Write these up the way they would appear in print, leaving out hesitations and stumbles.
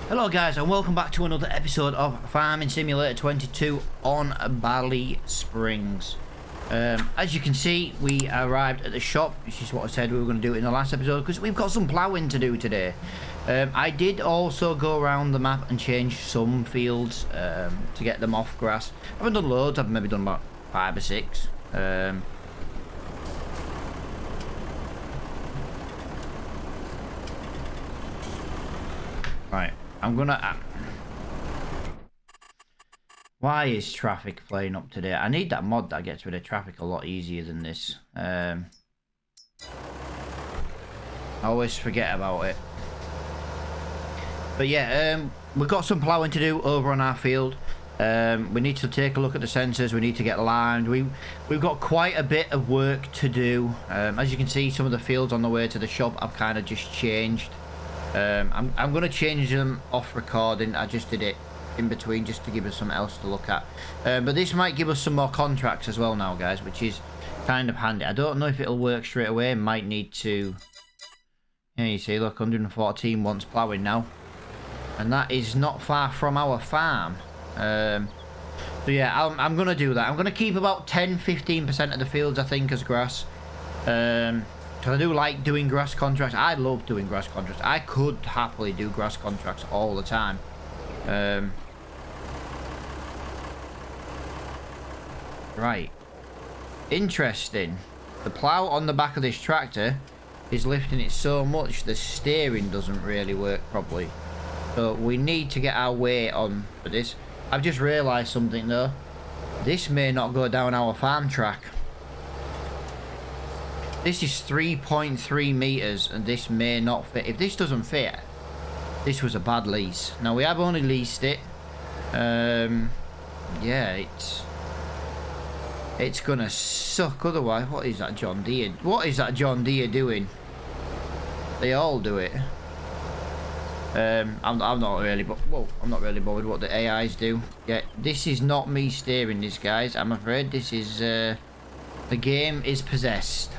Hello guys, and welcome back to another episode of Farming Simulator 22 on Ballysprings. As you can see, we arrived at the shop, which is what I said we were going to do in the last episode, because we've got some ploughing to do today. I did also go around the map and change some fields to get them off grass. I haven't done loads, I've maybe done about 5 or 6. Right, I'm gonna... Why is traffic playing up today? I need that mod that gets rid of traffic a lot easier than this. I always forget about it. But yeah, we've got some ploughing to do over on our field. We need to take a look at the sensors. We need to get limed. We've got quite a bit of work to do. As you can see, some of the fields on the way to the shop I've kind of just changed. I'm going to change them off recording. I just did it in between just to give us something else to look at. But this might give us some more contracts as well now, guys, which is kind of handy. I don't know if it'll work straight away. Might need to... Yeah, you see, look, 114 wants ploughing now. And that is not far from our farm. So yeah, I'm going to do that. I'm going to keep about 10-15% of the fields, I think, as grass. Because I do like doing grass contracts. I love doing grass contracts. I could happily do grass contracts all the time. Right. Interesting. The plough on the back of this tractor is lifting it so much the steering doesn't really work properly. So we need to get our weight on for this. I've just realised something though. This may not go down our farm track. This is 3.3 meters and this may not fit. If this doesn't fit, this was a bad lease. Now we have only leased it. Yeah, it's gonna suck otherwise. What is that John Deere? What is that John Deere doing? They all do it. I'm not really, but whoa, I'm not really bothered what the AIs do. Yeah, this is not me steering this, guys. I'm afraid this is the game is possessed.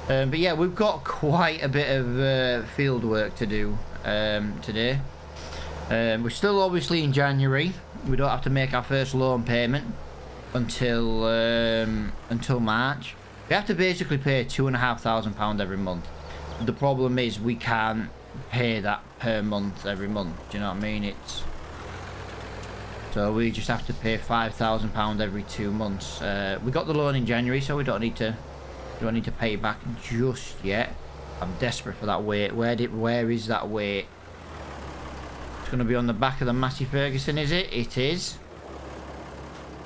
But yeah, we've got quite a bit of field work to do today. We're still obviously in January. We don't have to make our first loan payment until March. We have to basically pay £2,500 every month. The problem is we can't pay that per month every month. Do you know what I mean? So we just have to pay £5,000 every 2 months. We got the loan in January, so we don't need to pay back just yet. I'm desperate for that weight. Where is that weight? It's going to be on the back of the Massey Ferguson, is it? It is.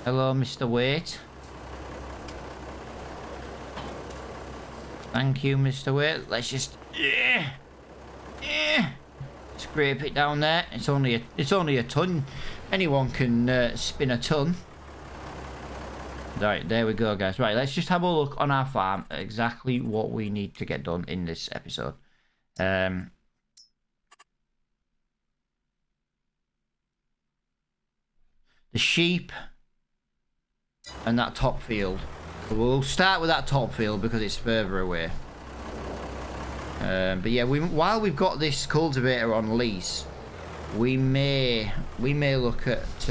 Hello, Mr. Weight. Thank you, Mr. Weight. Let's just scrape it down there. It's only a ton. Anyone can spin a ton. Right, there we go, guys. Right, let's just have a look on our farm at exactly what we need to get done in this episode. The sheep and that top field. We'll start with that top field because it's further away. But yeah, while we've got this cultivator on lease, we may look at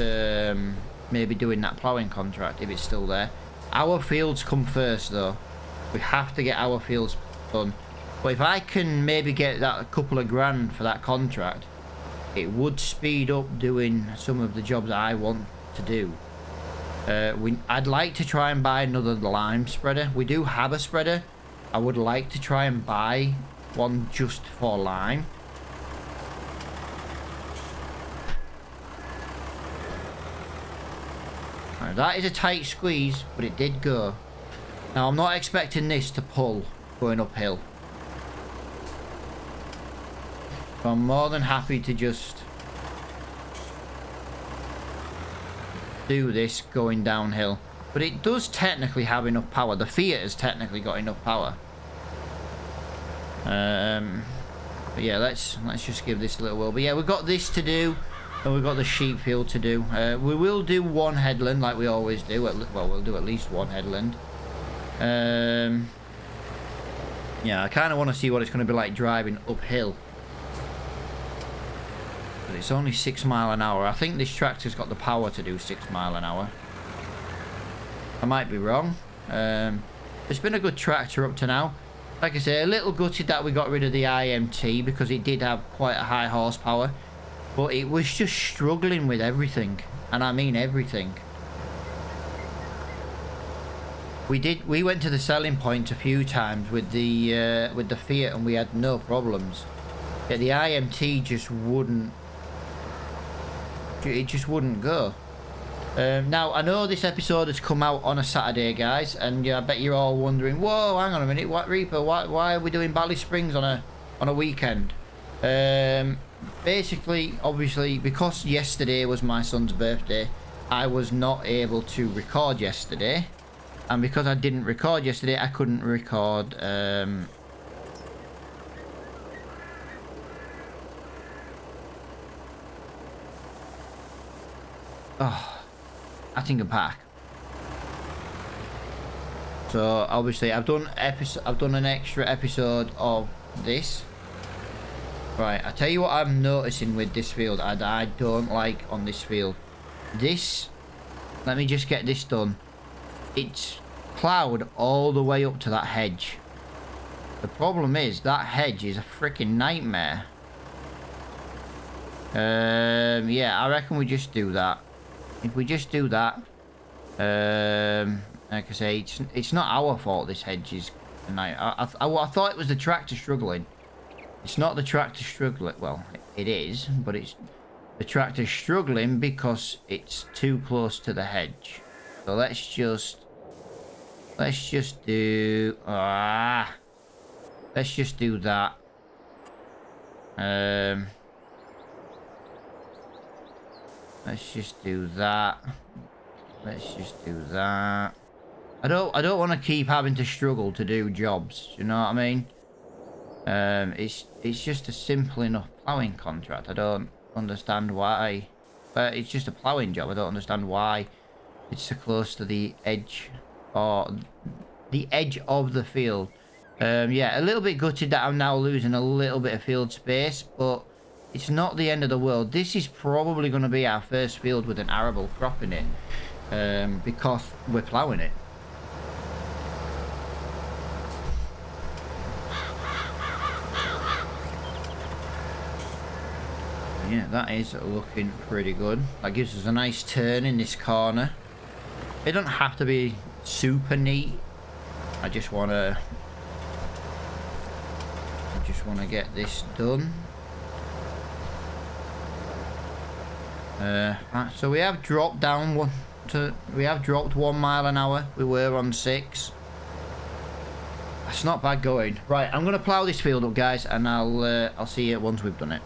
maybe doing that ploughing contract if it's still there. Our fields come first though. We have to get our fields done. But if I can maybe get that a couple of grand for that contract, it would speed up doing some of the jobs I want to do. I'd like to try and buy another lime spreader. We do have a spreader. I would like to try and buy one just for lime. Right, that is a tight squeeze, but it did go. Now I'm not expecting this to pull going uphill. So I'm more than happy to just do this going downhill. But it does technically have enough power. The Fiat has technically got enough power. But yeah, let's just give this a little whirl. But yeah, we've got this to do, and we've got the sheep field to do. We will do one headland like we always do. Well, we'll do at least one headland. Yeah, I kind of want to see what it's going to be like driving uphill. But it's only 6 mile an hour. I think this tractor's got the power to do 6 mile an hour. I might be wrong. It's been a good tractor up to now. Like I say, a little gutted that we got rid of the IMT because it did have quite a high horsepower. But it was just struggling with everything. And I mean everything. We went to the selling point a few times with the Fiat and we had no problems. Yet the IMT just wouldn't. It just wouldn't go. Now I know this episode has come out on a Saturday, guys, and I bet you're all wondering, whoa, hang on a minute, what Reaper? Why are we doing Ballysprings on a weekend? Basically, obviously, because yesterday was my son's birthday, I was not able to record yesterday. And because I didn't record yesterday, I couldn't record... Attingham Park. So obviously I've done an extra episode of this. Right, I tell you what I'm noticing with this field I don't like on this field. This, let me just get this done. It's ploughed all the way up to that hedge. The problem is that hedge is a freaking nightmare. Yeah, I reckon we just do that. If we just do that, like I say, it's not our fault this hedge is a nightmare. I thought it was the tractor struggling. It's not the tractor struggling. Well, it is, but it's the tractor struggling because it's too close to the hedge. So let's just do let's just do that. Let's just do that. Let's just do that. I don't want to keep having to struggle to do jobs. You know what I mean? It's just a simple enough ploughing contract. I don't understand why. But it's just a ploughing job. I don't understand why it's so close to the edge or the edge of the field. Yeah, a little bit gutted that I'm now losing a little bit of field space, but it's not the end of the world. This is probably going to be our first field with an arable crop in it, because we're ploughing it. Yeah, that is looking pretty good. That gives us a nice turn in this corner. It doesn't have to be super neat. I just want to get this done. Right, so we have dropped down we have dropped 1 mile an hour. We were on 6. That's not bad going. Right, I'm gonna plough this field up, guys, and I'll see you once we've done it.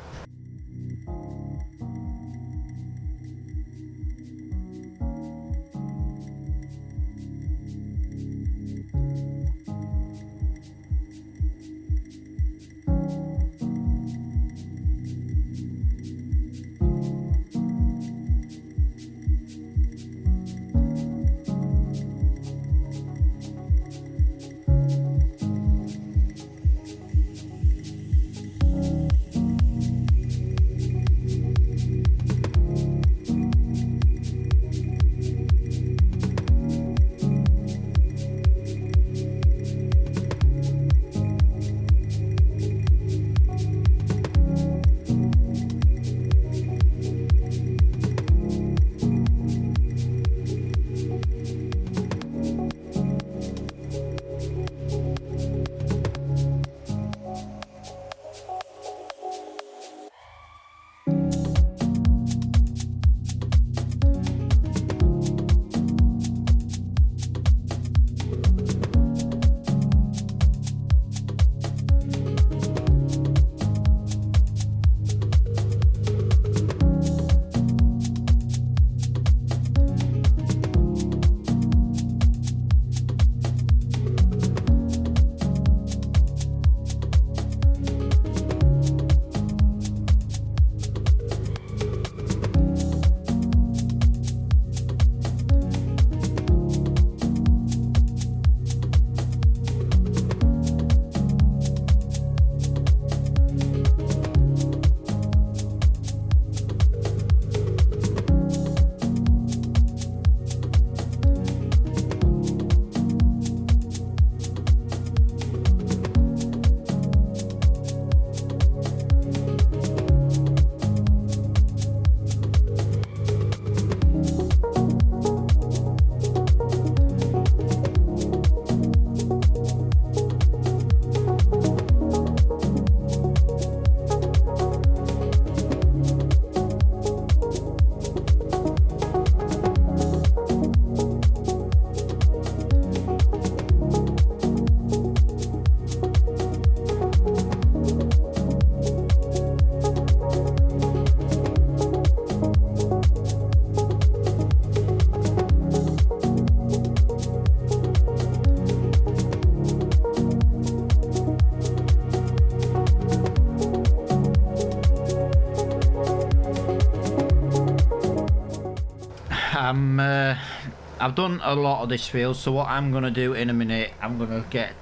I've done a lot of this field, so what I'm gonna do in a minute, I'm gonna get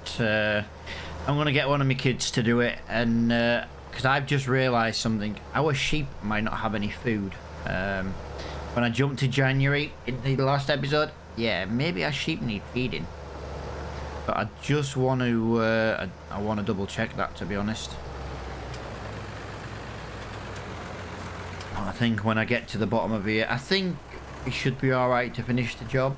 one of my kids to do it, and because I've just realised something, our sheep might not have any food. When I jumped to January in the last episode, yeah, maybe our sheep need feeding. But I just want to, I want to double check that, to be honest. I think when I get to the bottom of here, I think it should be alright to finish the job.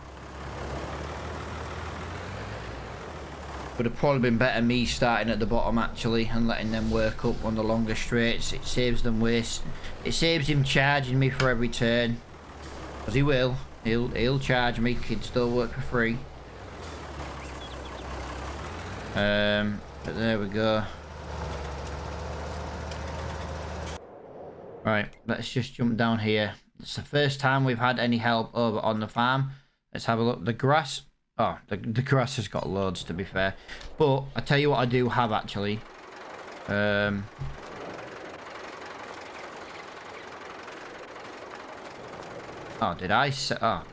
Would have probably been better me starting at the bottom actually and letting them work up on the longer straights. It saves them waste. It saves him charging me for every turn. Because he will. He'll charge me. Kids don't work for free. But there we go. Right, let's just jump down here. It's the first time we've had any help over on the farm. Let's have a look. The grass. Oh, the grass has got loads, to be fair. But I tell you what I do have actually. Oh, did I say? Oh.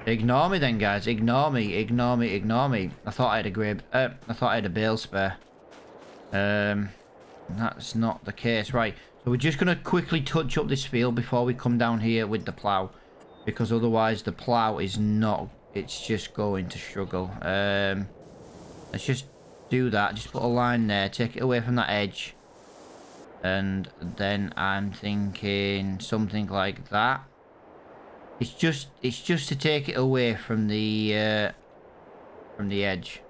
Ignore me then, guys. Ignore me. Ignore me. Ignore me. I thought I had a grib. I thought I had a bale spare. That's not the case. Right. So we're just going to quickly touch up this field before we come down here with the plough. Because otherwise the plough is not... It's just going to struggle. Let's just do that. Just put a line there. Take it away from that edge. And then I'm thinking something like that. It's just to take it away from the edge.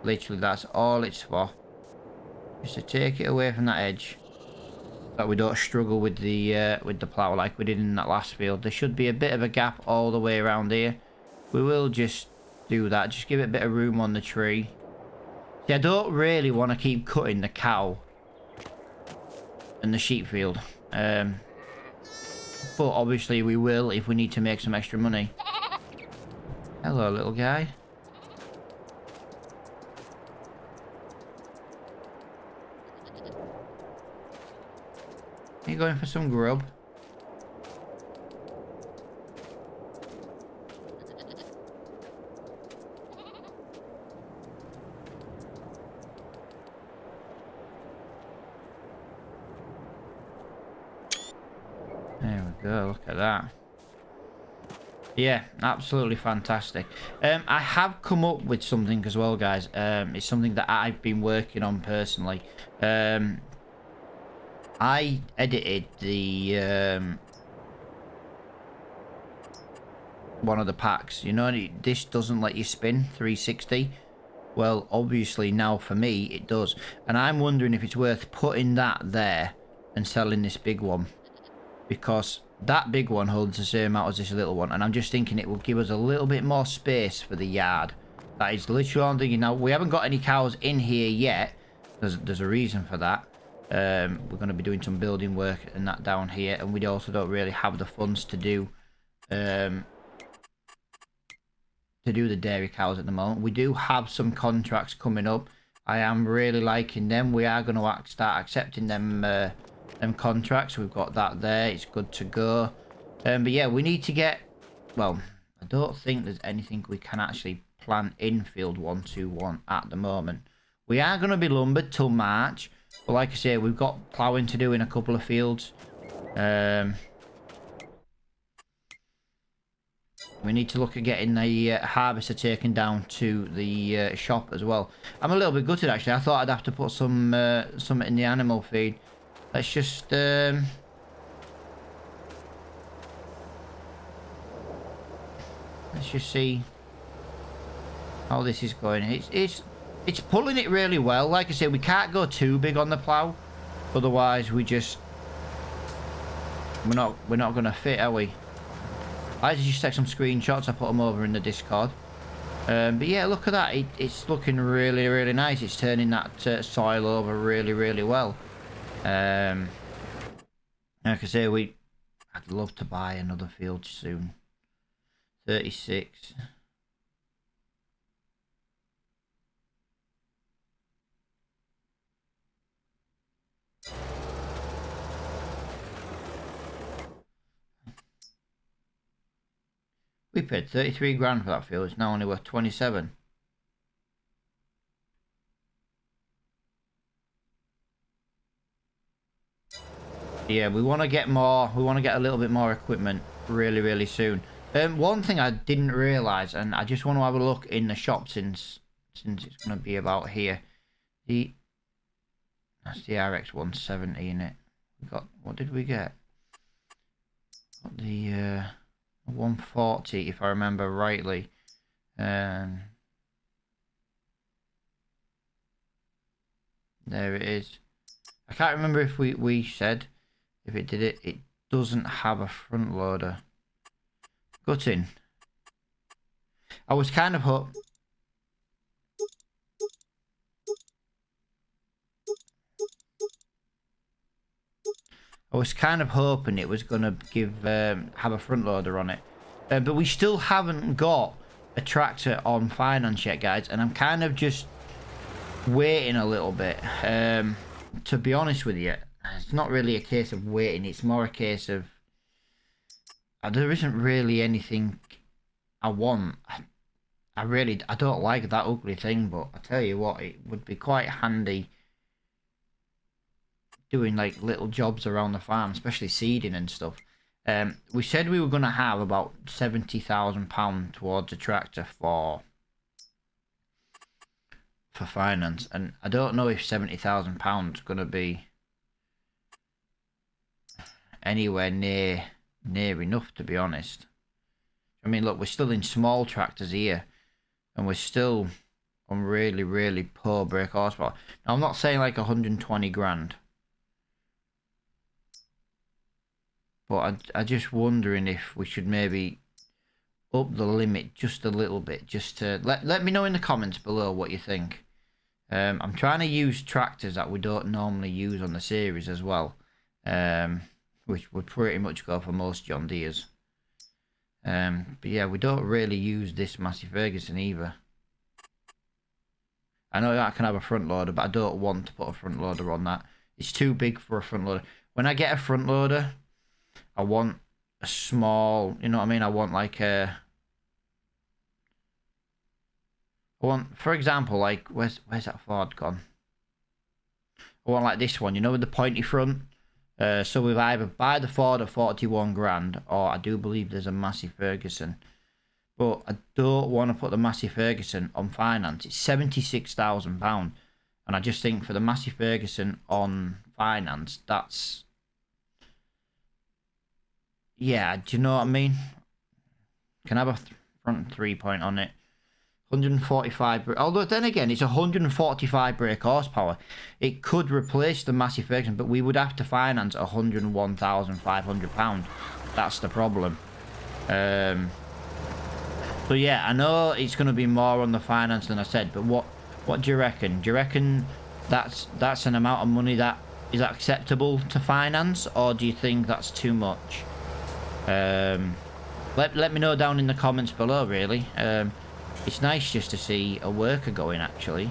Literally, that's all it's for. Just to take it away from that edge. So that we don't struggle with the plough like we did in that last field. There should be a bit of a gap all the way around here. We will just do that. Just give it a bit of room on the tree. See, I don't really want to keep cutting the cow and the sheep field. But obviously we will if we need to make some extra money. Hello, little guy. Are you going for some grub? There we go, look at that. Yeah, absolutely fantastic. I have come up with something as well, guys. It's something that I've been working on personally. I edited the one of the packs. You know, this doesn't let you spin 360. Well, obviously now for me it does. And I'm wondering if it's worth putting that there and selling this big one. Because that big one holds the same amount as this little one. And I'm just thinking it will give us a little bit more space for the yard. That is literally what I'm thinking. Now, we haven't got any cows in here yet. There's a reason for that. We're going to be doing some building work and that down here. And we also don't really have the funds to do the dairy cows at the moment. We do have some contracts coming up. I am really liking them. We are going to start accepting them contracts. We've got that there. It's good to go. But yeah, we need to get... Well, I don't think there's anything we can actually plant in field 121 at the moment. We are going to be lumbered till March. But like I say, we've got ploughing to do in a couple of fields. We need to look at getting the harvester taken down to the shop as well. I'm a little bit gutted actually. I thought I'd have to put some in the animal feed. Let's just let's just see how this is going. It's pulling it really well. Like I said, we can't go too big on the plough, otherwise we're not gonna fit, are we? I just take some screenshots. I put them over in the Discord. But yeah, look at that. It's looking really, really nice. It's turning that soil over really, really well. Like I say, I'd love to buy another field soon. 36. We paid 33 grand for that field. It's now only worth 27. Yeah, we want to get more. We want to get a little bit more equipment really, really soon. One thing I didn't realise, and I just want to have a look in the shop since it's going to be about here. That's the RX 170 in it. We got, what did we get? Got the 140 if I remember rightly. There it is. I can't remember if we said if it did it. It doesn't have a front loader. Gutting. I was kind of hoping it was gonna have a front loader on it, but we still haven't got a tractor on finance yet, guys, and I'm kind of just waiting a little bit. To be honest with you, it's not really a case of waiting. It's more a case of there isn't really anything I want. I don't like that ugly thing, but I tell you what, it would be quite handy doing like little jobs around the farm, especially seeding and stuff. We said we were going to have about £70,000 towards a tractor for finance, and I don't know if £70,000 is going to be anywhere near enough, to be honest. I mean, look, we're still in small tractors here, and we're still on really, really poor brake horsepower. Now, I'm not saying like 120 grand. But I'm just wondering if we should maybe up the limit just a little bit. Just to let me know in the comments below what you think. I'm trying to use tractors that we don't normally use on the series as well. Which would pretty much go for most John Deeres. But yeah, we don't really use this Massey Ferguson either. I know that can have a front loader, but I don't want to put a front loader on that. It's too big for a front loader. When I get a front loader, I want a small, you know what I mean? I want like a... I want, for example, like, where's that Ford gone? I want like this one, you know, with the pointy front. So we've either buy the Ford at 41 grand, or I do believe there's a Massey Ferguson. But I don't want to put the Massey Ferguson on finance. It's £76,000. And I just think for the Massey Ferguson on finance, that's... Yeah, do you know what I mean? Can have a front 3-point on it. 145, although then again, it's 145 brake horsepower. It could replace the Massey Ferguson, but we would have to finance £101,500. That's the problem. So yeah, I know it's going to be more on the finance than I said, but what do you reckon? Do you reckon that's an amount of money that is acceptable to finance, or do you think that's too much? Let me know down in the comments below, really. It's nice just to see a worker going, actually.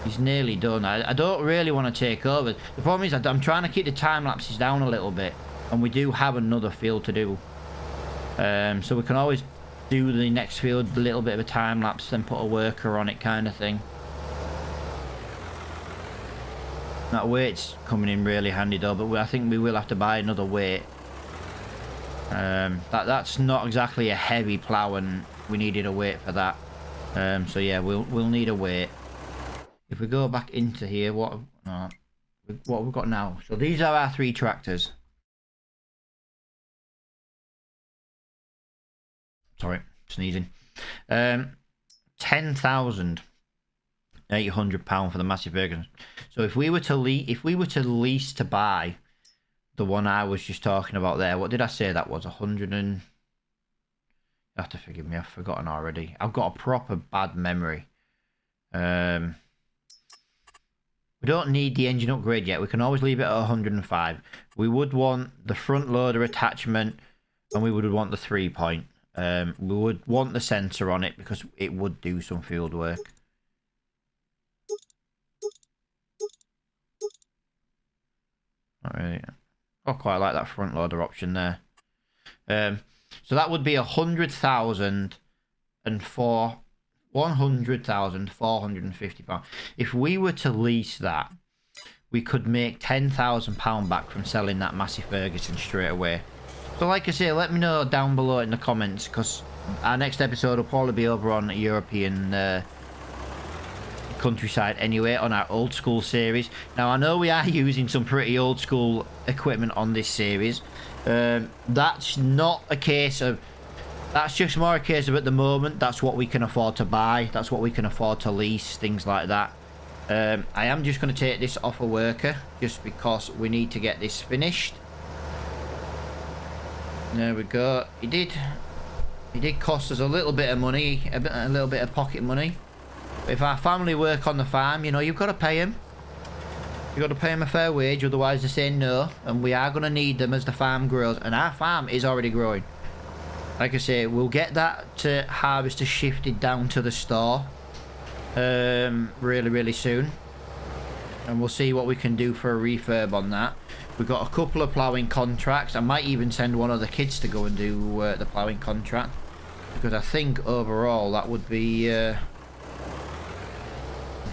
He's nearly done. I don't really want to take over. The problem is I'm trying to keep the time lapses down a little bit, and we do have another field to do. So we can always do the next field, a little bit of a time lapse, then put a worker on it, kind of thing. That weight's coming in really handy though, but I think we will have to buy another weight. That's not exactly a heavy plough, and we needed a weight for that. So yeah, we'll need a weight. If we go back into here, what have we got now? So these are our 3 tractors. Sorry, sneezing. £10,800 for the Massey Ferguson. So if we were to lease to buy the one I was just talking about there, what did I say that was? 100 and... You have to forgive me, I've forgotten already. I've got a proper bad memory. We don't need the engine upgrade yet. We can always leave it at 105. We would want the front loader attachment, and we would want the 3-point. We would want the sensor on it because it would do some field work. Not really. I quite like that front loader option there. So that would be 100,450 pounds. If we were to lease that, we could make £10,000 back from selling that Massey Ferguson straight away. So like I say, let me know down below in the comments, because our next episode will probably be over on European countryside anyway, on our old school series. Now I know we are using some pretty old school equipment on this series. That's not a case of, that's just more a case of at the moment that's what we can afford to buy, that's what we can afford to lease, things like that. I am just going to take this off a worker just because we need to get this finished. There we go. It did cost us a little bit of money, a little bit of pocket money. If our family work on the farm, you know, you've got to pay them. You've got to pay them a fair wage, otherwise they say no. And we are going to need them as the farm grows. And our farm is already growing. Like I say, we'll get that harvester shifted down to the store really, really soon. And we'll see what we can do for a refurb on that. We've got a couple of ploughing contracts. I might even send one of the kids to go and do the ploughing contract. Because I think overall that would be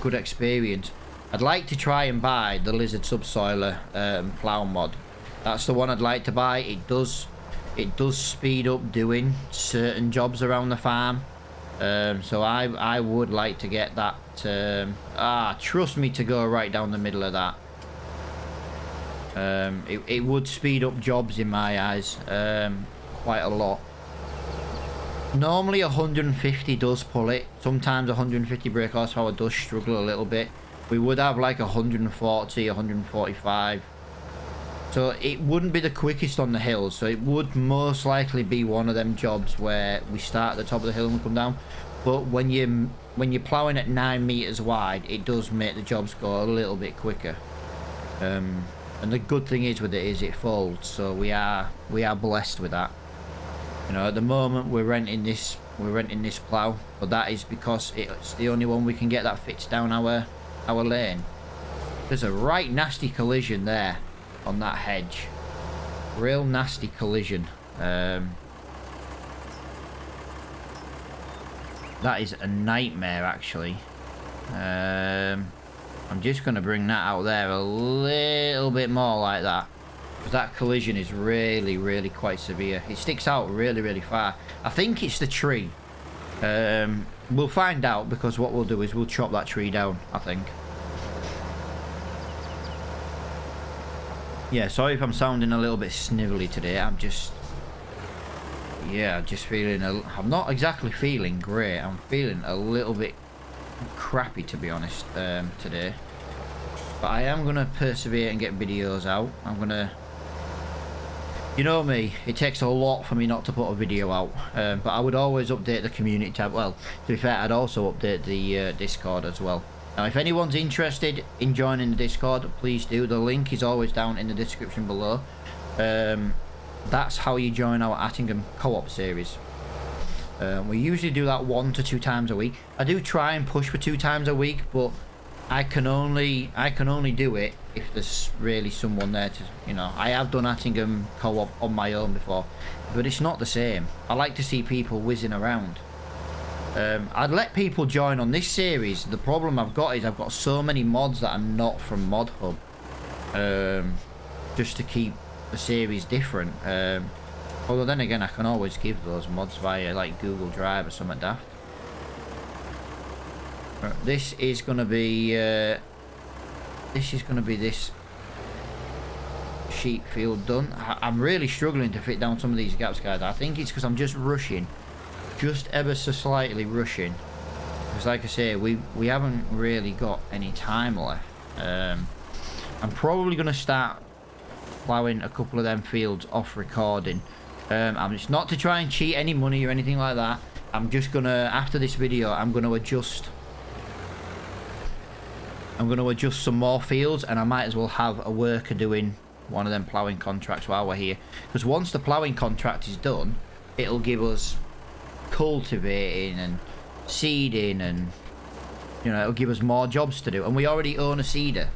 good experience. I'd like to try and buy the Lizard Subsoiler plough mod. That's the one I'd like to buy. It does speed up doing certain jobs around the farm. So I would like to get that. Trust me to go right down the middle of that. It would speed up jobs in my eyes quite a lot. Normally 150 does pull it. Sometimes 150 brake horsepower does struggle a little bit. We would have like 140, 145. So it wouldn't be the quickest on the hills. So it would most likely be one of them jobs where we start at the top of the hill and we come down. But when you're ploughing at 9 meters wide, it does make the jobs go a little bit quicker. And the good thing is with it is it folds. So we are blessed with that. You know, at the moment we're renting this plough, but that is because it's the only one we can get that fits down our lane. There's a right nasty collision there on that hedge. Real nasty collision. That is a nightmare actually. I'm just going to bring that out there a little bit more like that. That collision is really, really quite severe. It sticks out really, really far. I think it's the tree. We'll find out, because what we'll do is we'll chop that tree down, I think. Yeah, sorry if I'm sounding a little bit snivelly today. I'm just feeling I'm not exactly feeling great. I'm feeling a little bit crappy, to be honest, today. But I am going to persevere and get videos out. I'm going to... You know me, it takes a lot for me not to put a video out, but I would always update the community tab. Well, to be fair, I'd also update the Discord as well. Now, if anyone's interested in joining the Discord, please do. The link is always down in the description below. That's how you join our Attingham co-op series. We usually do that 1 to 2 times a week. I do try and push for 2 times a week, but I can only do it if there's really someone there to, you know. I have done Attingham co-op on my own before, but it's not the same. I like to see people whizzing around. I'd let people join on this series. The problem I've got is I've got so many mods that are not from Mod Hub, just to keep the series different. Although then again, I can always give those mods via like Google Drive or something daft. This is going to be this sheep field done. I'm really struggling to fit down some of these gaps, guys. I think it's because I'm just rushing, just ever so slightly rushing, because like I say, we haven't really got any time left. I'm probably going to start ploughing a couple of them fields off recording. It's not to try and cheat any money or anything like that. I'm just gonna, after this video, I'm gonna adjust some more fields, and I might as well have a worker doing one of them ploughing contracts while we're here, because once the ploughing contract is done, it'll give us cultivating and seeding, and you know, it'll give us more jobs to do. And we already own a seeder.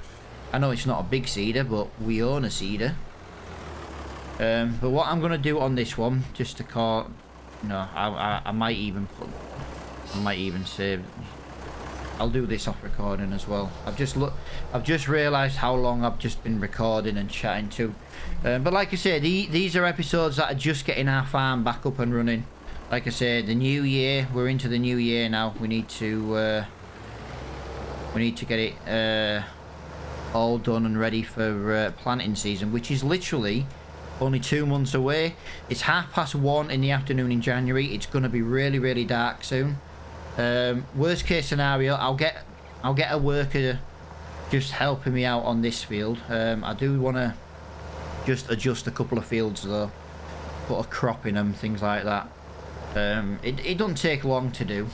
I know it's not a big seeder, but we own a seeder. But what I'm gonna do on this one, just to call, I might even save. I'll do this off recording as well. I've just realised how long I've just been recording and chatting to. But like I said, these are episodes that are just getting our farm back up and running. Like I said, the new year, we're into the new year now. We need to get it all done and ready for planting season, which is literally only 2 months away. It's 1:30 in the afternoon in January. It's going to be really, really dark soon. Worst case scenario, I'll get a worker just helping me out on this field. I do want to just adjust a couple of fields though, put a crop in them, things like that. It doesn't take long to do.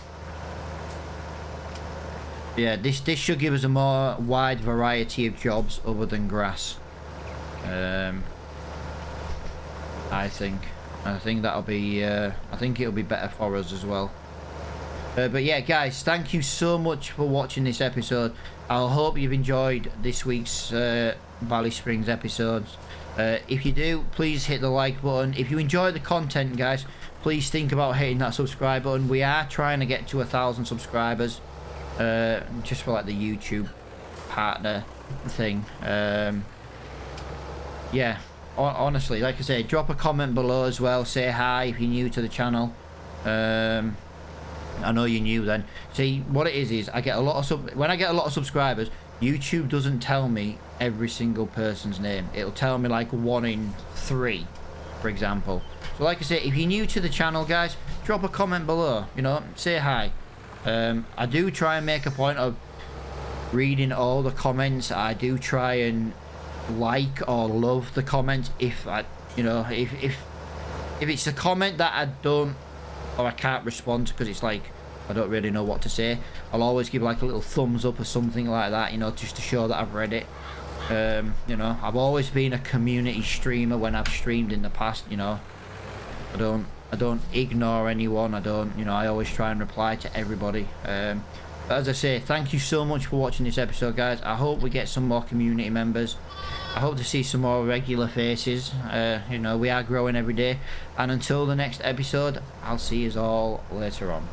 Yeah, this should give us a more wide variety of jobs other than grass. I think that'll be I think it'll be better for us as well. But yeah, guys, thank you so much for watching this episode. I hope you've enjoyed this week's Ballysprings episodes. If you do, please hit the like button. If you enjoy the content, guys, please think about hitting that subscribe button. We are trying to get to 1,000 subscribers, just for like the YouTube partner thing. Yeah, honestly, like I say, drop a comment below as well. Say hi if you're new to the channel. I know you're new then. See, what it is I get a lot of when I get a lot of subscribers, YouTube doesn't tell me every single person's name. It'll tell me like 1 in 3, for example. So like I say, if you're new to the channel, guys, drop a comment below, say hi. I do try and make a point of reading all the comments. I do try and like or love the comments if if it's a comment that I don't or I can't respond to because it's like I don't really know what to say, I'll always give like a little thumbs up or something like that, just to show that I've read it. I've always been a community streamer when I've streamed in the past. I don't ignore anyone. I always try and reply to everybody. But as I say, thank you so much for watching this episode, guys. I hope we get some more community members. I hope to see some more regular faces. We are growing every day. And until the next episode, I'll see you all later on.